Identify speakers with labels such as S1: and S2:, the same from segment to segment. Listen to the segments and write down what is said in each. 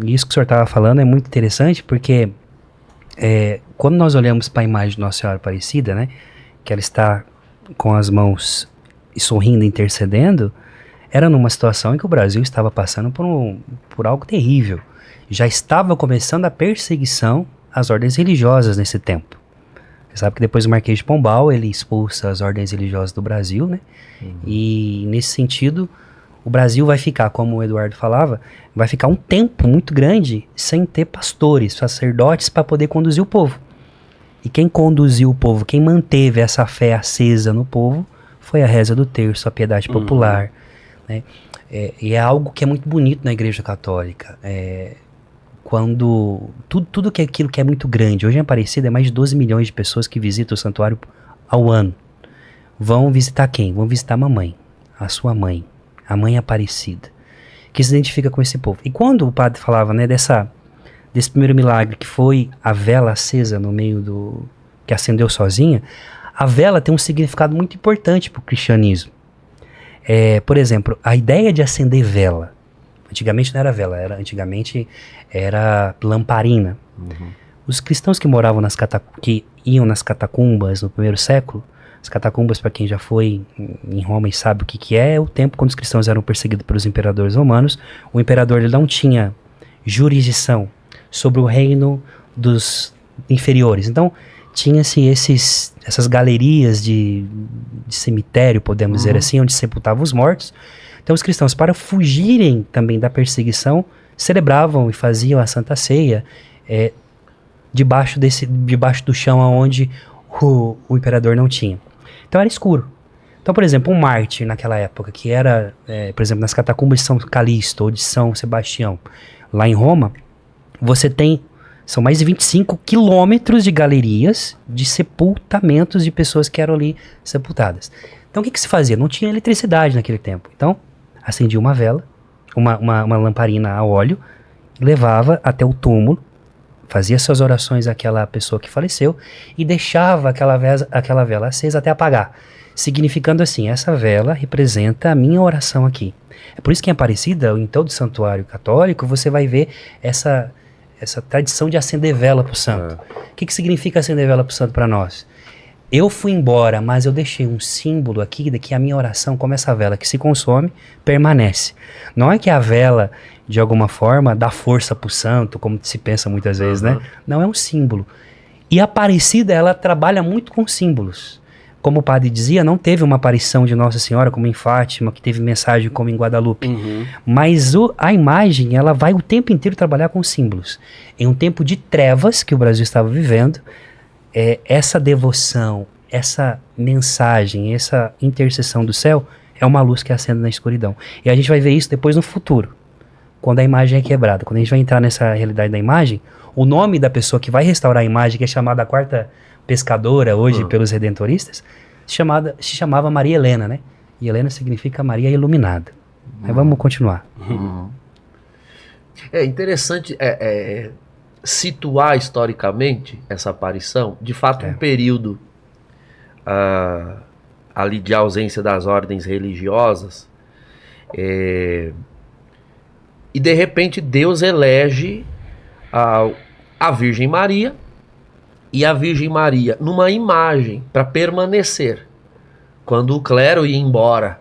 S1: Isso que o senhor estava falando é muito interessante, porque quando nós olhamos para a imagem de Nossa Senhora Aparecida, né, que ela está com as mãos sorrindo, intercedendo, era numa situação em que o Brasil estava passando por algo terrível. Já estava começando a perseguição às ordens religiosas nesse tempo. Você sabe que depois o Marquês de Pombal, ele expulsa as ordens religiosas do Brasil, né? E nesse sentido, o Brasil vai ficar, como o Eduardo falava, vai ficar um tempo muito grande sem ter pastores, sacerdotes para poder conduzir o povo. E quem conduziu o povo, quem manteve essa fé acesa no povo, foi a reza do terço, a piedade popular, né? E é algo que é muito bonito na Igreja Católica. Quando tudo que é aquilo que é muito grande, hoje em Aparecida é mais de 12 milhões de pessoas que visitam o santuário ao ano. Vão visitar quem? Vão visitar a mamãe, a sua mãe, a mãe Aparecida, que se identifica com esse povo. E quando o padre falava, né, desse primeiro milagre, que foi a vela acesa no meio que acendeu sozinha, a vela tem um significado muito importante para o cristianismo. Por exemplo, a ideia de acender vela, antigamente não era vela, antigamente era lamparina. Os cristãos que moravam que iam nas catacumbas no primeiro século, as catacumbas, para quem já foi em Roma e sabe o que é o tempo quando os cristãos eram perseguidos pelos imperadores romanos. O imperador, ele não tinha jurisdição sobre o reino dos inferiores. Então, tinha-se essas galerias de cemitério, podemos dizer assim, onde sepultavam os mortos. Então, os cristãos, para fugirem também da perseguição, celebravam e faziam a Santa Ceia debaixo do chão onde o imperador não tinha. Então, era escuro. Então, por exemplo, um mártir naquela época, que era, por exemplo, nas catacumbas de São Calixto ou de São Sebastião, lá em Roma, são mais de 25 quilômetros de galerias de sepultamentos de pessoas que eram ali sepultadas. Então, o que se fazia? Não tinha eletricidade naquele tempo. Então, acendia uma vela, uma lamparina a óleo, levava até o túmulo, fazia suas orações àquela pessoa que faleceu e deixava aquela vela acesa até apagar. Significando assim, essa vela representa a minha oração aqui. É por isso que em Aparecida, em todo santuário católico, você vai ver essa tradição de acender vela para o santo. O que significa acender vela para o santo para nós? Eu fui embora, mas eu deixei um símbolo aqui de que a minha oração, como essa vela que se consome, permanece. Não é que a vela, de alguma forma, dá força para o santo, como se pensa muitas vezes, né? Não, é um símbolo. E a Aparecida, ela trabalha muito com símbolos. Como o padre dizia, não teve uma aparição de Nossa Senhora como em Fátima, que teve mensagem como em Guadalupe. Mas a imagem, ela vai o tempo inteiro trabalhar com símbolos. Em um tempo de trevas que o Brasil estava vivendo, essa devoção, essa mensagem, essa intercessão do céu é uma luz que acende na escuridão. E a gente vai ver isso depois no futuro, quando a imagem é quebrada. Quando a gente vai entrar nessa realidade da imagem, o nome da pessoa que vai restaurar a imagem, que é chamada a quarta pescadora hoje pelos redentoristas, se chamava Maria Helena, né? E Helena significa Maria Iluminada. Mas vamos continuar.
S2: É interessante situar historicamente essa aparição, de fato um período ali de ausência das ordens religiosas, e de repente Deus elege a Virgem Maria, e a Virgem Maria numa imagem para permanecer quando o clero ia embora,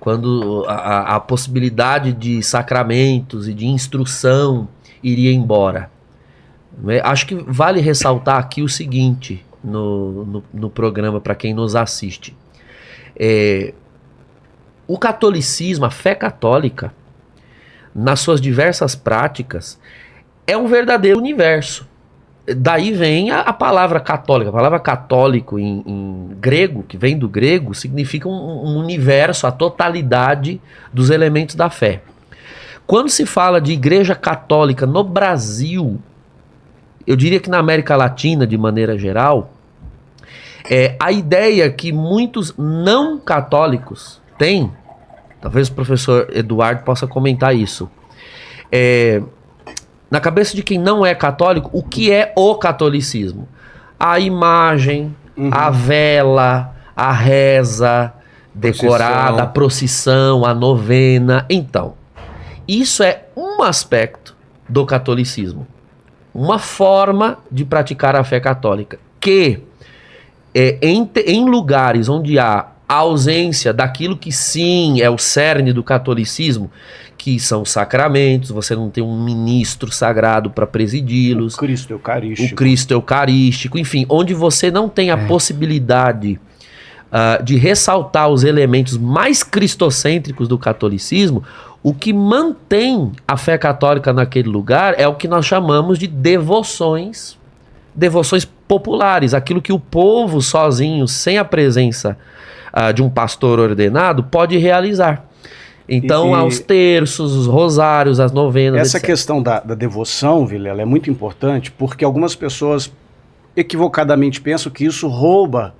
S2: quando a possibilidade de sacramentos e de instrução iria embora. Acho que vale ressaltar aqui o seguinte no programa para quem nos assiste. O catolicismo, a fé católica, nas suas diversas práticas, é um verdadeiro universo. Daí vem a palavra católica. A palavra católico em grego, que vem do grego, significa um universo, a totalidade dos elementos da fé. Quando se fala de igreja católica no Brasil, eu diria que na América Latina, de maneira geral, a ideia que muitos não católicos têm, talvez o professor Eduardo possa comentar isso, na cabeça de quem não é católico, o que é o catolicismo? A imagem, a vela, a reza decorada, a procissão, a novena. Então, isso é uma um aspecto do catolicismo, uma forma de praticar a fé católica, que em lugares onde há a ausência daquilo que sim é o cerne do catolicismo, que são os sacramentos, você não tem um ministro sagrado para presidi-los.
S3: O Cristo Eucarístico.
S2: O Cristo Eucarístico, enfim, onde você não tem a possibilidade de ressaltar os elementos mais cristocêntricos do catolicismo, o que mantém a fé católica naquele lugar é o que nós chamamos de devoções populares, aquilo que o povo sozinho, sem a presença de um pastor ordenado, pode realizar. Então, aos terços, os rosários, as novenas,
S3: essa
S2: etc.
S3: questão da devoção, Vilela, é muito importante, porque algumas pessoas equivocadamente pensam que isso rouba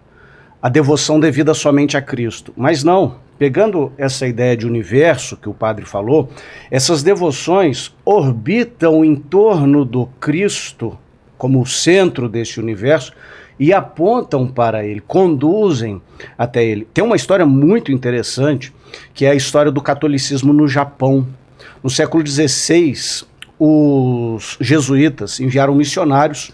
S3: a devoção devida somente a Cristo. Mas não, pegando essa ideia de universo que o padre falou, essas devoções orbitam em torno do Cristo como o centro deste universo e apontam para ele, conduzem até ele. Tem uma história muito interessante, que é a história do catolicismo no Japão. No século XVI, os jesuítas enviaram missionários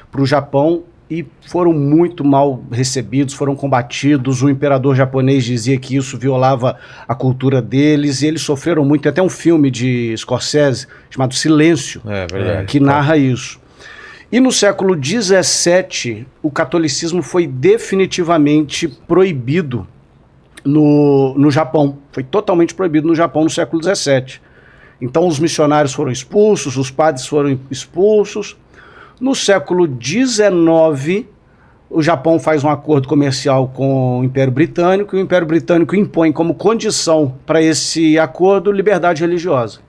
S3: para o Japão e foram muito mal recebidos, foram combatidos. O imperador japonês dizia que isso violava a cultura deles e eles sofreram muito. Tem até um filme de Scorsese chamado Silêncio, que narra isso. E no século XVII, o catolicismo foi definitivamente proibido no Japão. Foi totalmente proibido no Japão no século XVII. Então os missionários foram expulsos, os padres foram expulsos. No século XIX, o Japão faz um acordo comercial com o Império Britânico, e o Império Britânico impõe como condição para esse acordo liberdade religiosa.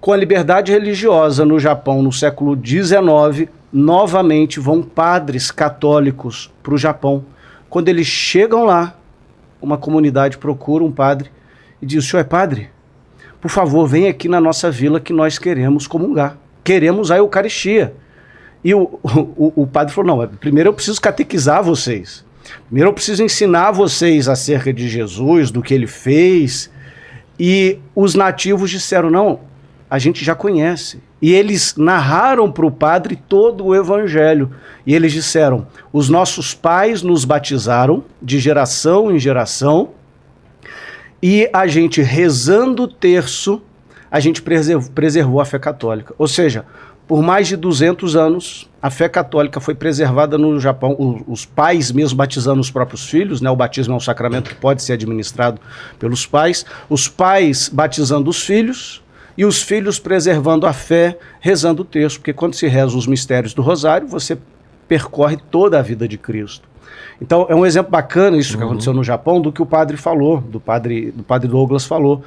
S3: Com a liberdade religiosa no Japão no século XIX, novamente vão padres católicos para o Japão. Quando eles chegam lá, uma comunidade procura um padre e diz: "O senhor é padre? Por favor, vem aqui na nossa vila que nós queremos comungar. Queremos a Eucaristia." E o padre falou: "Não, primeiro eu preciso catequizar vocês. Primeiro eu preciso ensinar vocês acerca de Jesus, do que ele fez." E os nativos disseram: "Não, a gente já conhece." E eles narraram para o padre todo o evangelho. E eles disseram: "Os nossos pais nos batizaram de geração em geração, e a gente, rezando o terço, a gente preservou a fé católica." Ou seja, por mais de 200 anos, a fé católica foi preservada no Japão. Os pais mesmo batizando os próprios filhos, né? O batismo é um sacramento que pode ser administrado pelos pais. Os pais batizando os filhos e os filhos preservando a fé, rezando o terço. Porque quando se reza os mistérios do rosário, você percorre toda a vida de Cristo. Então é um exemplo bacana isso que aconteceu no Japão, do que o padre falou, do padre Douglas falou.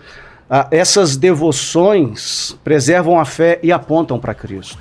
S3: Essas devoções preservam a fé e apontam para Cristo.